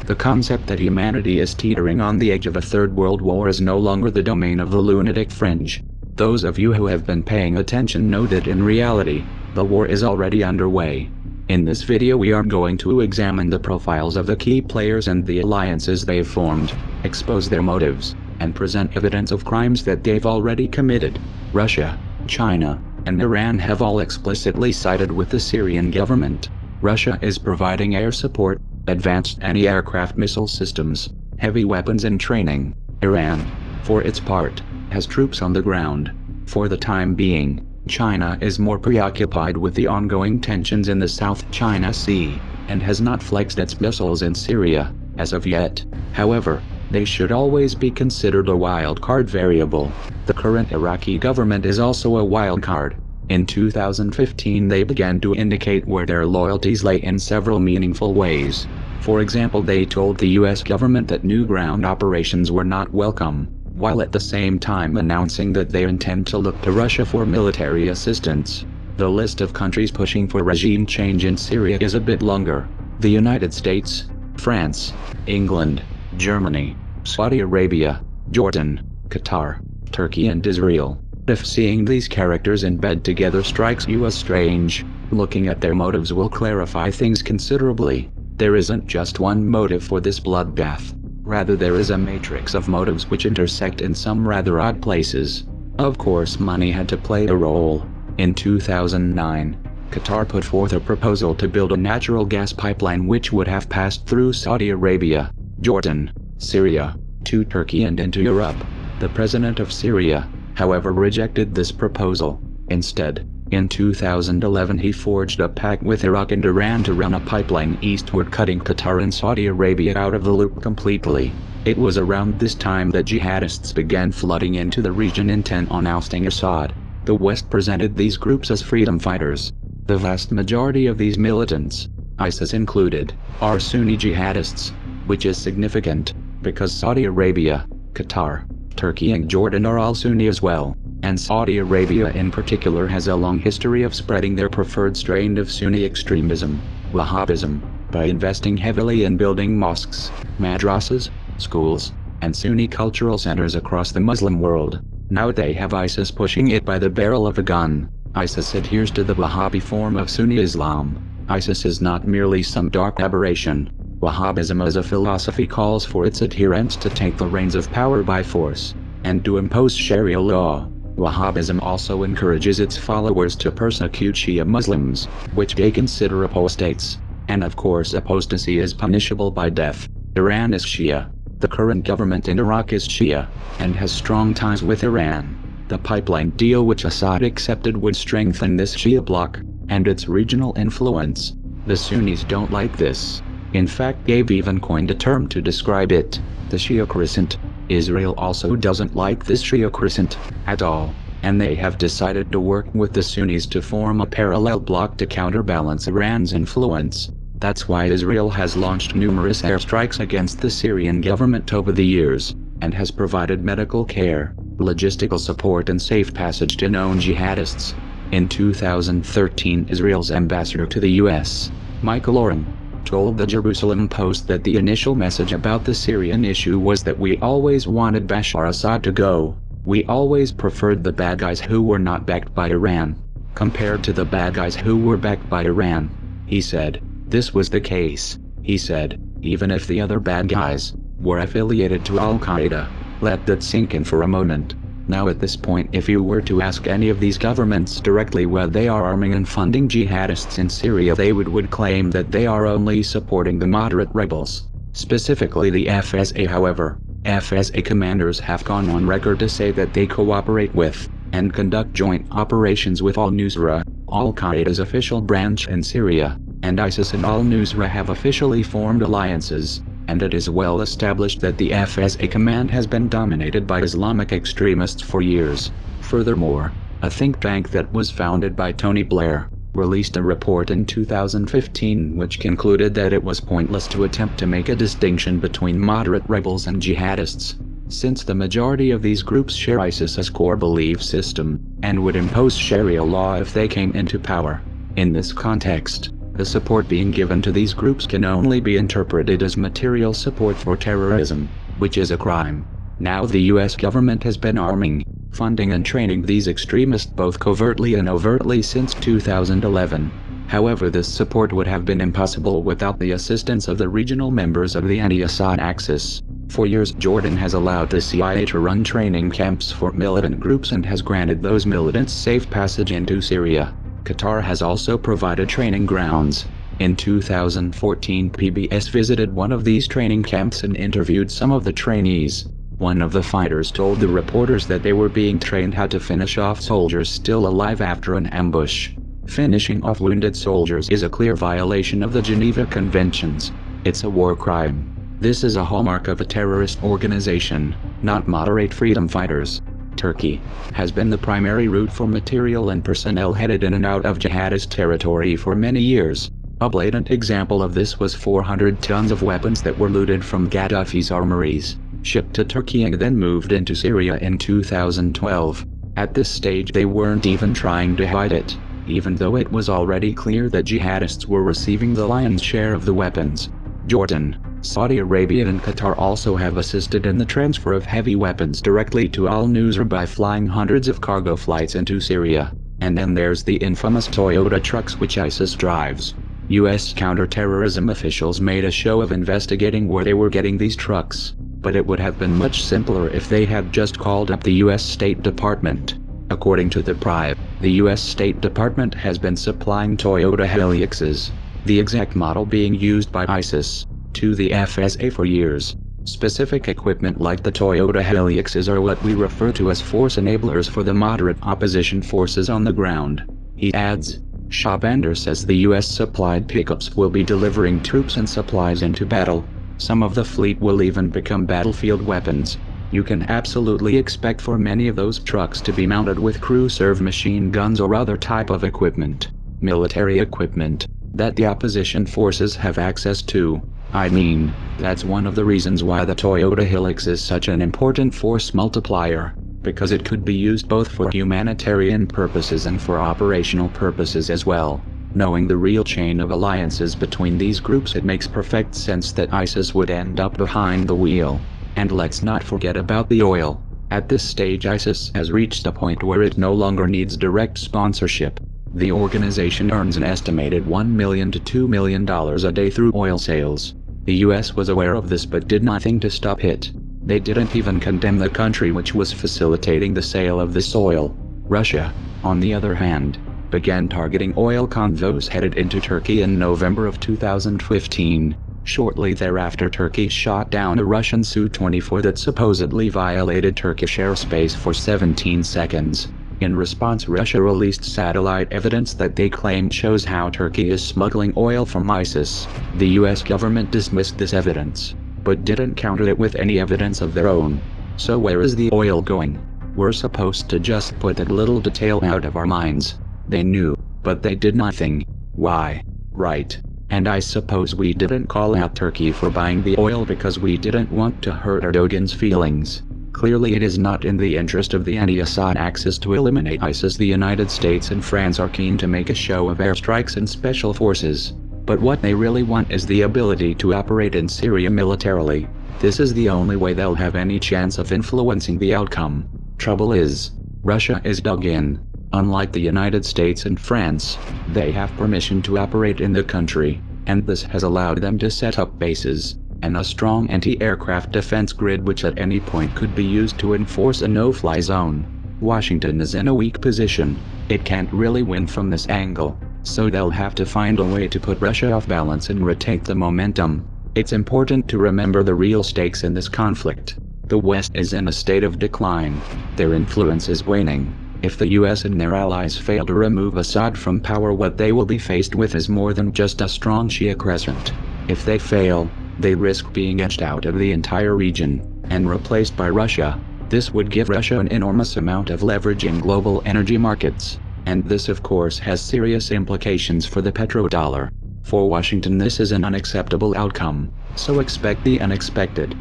The concept that humanity is teetering on the edge of a third world war is no longer the domain of the lunatic fringe. Those of you who have been paying attention know that in reality, the war is already underway. In this video we are going to examine the profiles of the key players and the alliances they've formed, expose their motives, and present evidence of crimes that they've already committed. Russia, China, and Iran have all explicitly sided with the Syrian government. Russia is providing air support, advanced anti-aircraft missile systems, heavy weapons and training. Iran, for its part, has troops on the ground. For the time being, China is more preoccupied with the ongoing tensions in the South China Sea, and has not flexed its missiles in Syria, as of yet. However, they should always be considered a wild card variable. The current Iraqi government is also a wild card. In 2015 they began to indicate where their loyalties lay in several meaningful ways. For example, they told the US government that new ground operations were not welcome, while at the same time announcing that they intend to look to Russia for military assistance. The list of countries pushing for regime change in Syria is a bit longer. The United States, France, England, Germany, Saudi Arabia, Jordan, Qatar, Turkey and Israel. If seeing these characters in bed together strikes you as strange, looking at their motives will clarify things considerably. There isn't just one motive for this bloodbath. Rather, there is a matrix of motives which intersect in some rather odd places. Of course, money had to play a role. In 2009, Qatar put forth a proposal to build a natural gas pipeline which would have passed through Saudi Arabia, Jordan, Syria, to Turkey and into Europe. The president of Syria, however, rejected this proposal. Instead, in 2011 he forged a pact with Iraq and Iran to run a pipeline eastward, cutting Qatar and Saudi Arabia out of the loop completely. It was around this time that jihadists began flooding into the region intent on ousting Assad. The West presented these groups as freedom fighters. The vast majority of these militants, ISIS included, are Sunni jihadists, which is significant, because Saudi Arabia, Qatar, Turkey and Jordan are all Sunni as well, and Saudi Arabia in particular has a long history of spreading their preferred strain of Sunni extremism, Wahhabism, by investing heavily in building mosques, madrasas, schools, and Sunni cultural centers across the Muslim world. Now they have ISIS pushing it by the barrel of a gun. ISIS adheres to the Wahhabi form of Sunni Islam. ISIS is not merely some dark aberration. Wahhabism as a philosophy calls for its adherents to take the reins of power by force, and to impose Sharia law. Wahhabism also encourages its followers to persecute Shia Muslims, which they consider apostates. And of course apostasy is punishable by death. Iran is Shia. The current government in Iraq is Shia, and has strong ties with Iran. The pipeline deal which Assad accepted would strengthen this Shia bloc, and its regional influence. The Sunnis don't like this. In fact, they've even coined a term to describe it, the Shia crescent. Israel also doesn't like this Shia crescent at all, and they have decided to work with the Sunnis to form a parallel bloc to counterbalance Iran's influence. That's why Israel has launched numerous airstrikes against the Syrian government over the years, and has provided medical care, logistical support and safe passage to known jihadists. In 2013, Israel's ambassador to the US, Michael Oren, told the Jerusalem Post that the initial message about the Syrian issue was that we always wanted Bashar Assad to go. We always preferred the bad guys who were not backed by Iran, compared to the bad guys who were backed by Iran. He said, this was the case. He said, even if the other bad guys were affiliated to Al-Qaeda. Let that sink in for a moment. Now at this point, if you were to ask any of these governments directly why they are arming and funding jihadists in Syria, they would claim that they are only supporting the moderate rebels, specifically the FSA. However, FSA commanders have gone on record to say that they cooperate with, and conduct joint operations with Al-Nusra, Al-Qaeda's official branch in Syria, and ISIS and Al-Nusra have officially formed alliances. And it is well established that the FSA command has been dominated by Islamic extremists for years. Furthermore, a think tank that was founded by Tony Blair, released a report in 2015 which concluded that it was pointless to attempt to make a distinction between moderate rebels and jihadists, since the majority of these groups share ISIS's core belief system, and would impose Sharia law if they came into power. In this context, The support being given to these groups can only be interpreted as material support for terrorism, which is a crime. Now the US government has been arming, funding and training these extremists both covertly and overtly since 2011. However, this support would have been impossible without the assistance of the regional members of the anti-Assad axis. For years, Jordan has allowed the CIA to run training camps for militant groups and has granted those militants safe passage into Syria. Qatar has also provided training grounds. In 2014, PBS visited one of these training camps and interviewed some of the trainees. One of the fighters told the reporters that they were being trained how to finish off soldiers still alive after an ambush. Finishing off wounded soldiers is a clear violation of the Geneva Conventions. It's a war crime. This is a hallmark of a terrorist organization, not moderate freedom fighters. Turkey has been the primary route for material and personnel headed in and out of jihadist territory for many years. A blatant example of this was 400 tons of weapons that were looted from Gaddafi's armories, shipped to Turkey and then moved into Syria in 2012. At this stage they weren't even trying to hide it, even though it was already clear that jihadists were receiving the lion's share of the weapons. Jordan, Saudi Arabia and Qatar also have assisted in the transfer of heavy weapons directly to al-Nusra by flying hundreds of cargo flights into Syria. And then there's the infamous Toyota trucks which ISIS drives. US counterterrorism officials made a show of investigating where they were getting these trucks, but it would have been much simpler if they had just called up the US State Department. According to the Prive, the US State Department has been supplying Toyota Hiluxes, the exact model being used by ISIS, to the FSA for years. Specific equipment like the Toyota Hiluxes are what we refer to as force enablers for the moderate opposition forces on the ground. He adds, Shabander says the US supplied pickups will be delivering troops and supplies into battle. Some of the fleet will even become battlefield weapons. You can absolutely expect for many of those trucks to be mounted with crew-serve machine guns or other type of equipment, military equipment, that the opposition forces have access to. I mean, that's one of the reasons why the Toyota Hilux is such an important force multiplier, because it could be used both for humanitarian purposes and for operational purposes as well. Knowing the real chain of alliances between these groups, it makes perfect sense that ISIS would end up behind the wheel. And let's not forget about the oil. At this stage ISIS has reached a point where it no longer needs direct sponsorship. The organization earns an estimated $1 million to $2 million a day through oil sales. The US was aware of this but did nothing to stop it. They didn't even condemn the country which was facilitating the sale of this oil. Russia, on the other hand, began targeting oil convoys headed into Turkey in November of 2015. Shortly thereafter, Turkey shot down a Russian Su-24 that supposedly violated Turkish airspace for 17 seconds. In response, Russia released satellite evidence that they claimed shows how Turkey is smuggling oil from ISIS. The US government dismissed this evidence, but didn't counter it with any evidence of their own. So where is the oil going? We're supposed to just put that little detail out of our minds. They knew, but they did nothing. Why? Right. And I suppose we didn't call out Turkey for buying the oil because we didn't want to hurt Erdogan's feelings. Clearly it is not in the interest of the anti-Assad axis to eliminate ISIS. The United States and France are keen to make a show of airstrikes and special forces. But what they really want is the ability to operate in Syria militarily. This is the only way they'll have any chance of influencing the outcome. Trouble is, Russia is dug in. Unlike the United States and France, they have permission to operate in the country, and this has allowed them to set up bases and a strong anti-aircraft defense grid which at any point could be used to enforce a no-fly zone. Washington is in a weak position. It can't really win from this angle, so they'll have to find a way to put Russia off balance and retake the momentum. It's important to remember the real stakes in this conflict. The West is in a state of decline. Their influence is waning. If the US and their allies fail to remove Assad from power, what they will be faced with is more than just a strong Shia crescent. If they fail, they risk being edged out of the entire region and replaced by Russia. This would give Russia an enormous amount of leverage in global energy markets, and this of course has serious implications for the petrodollar. For Washington, this is an unacceptable outcome, so expect the unexpected.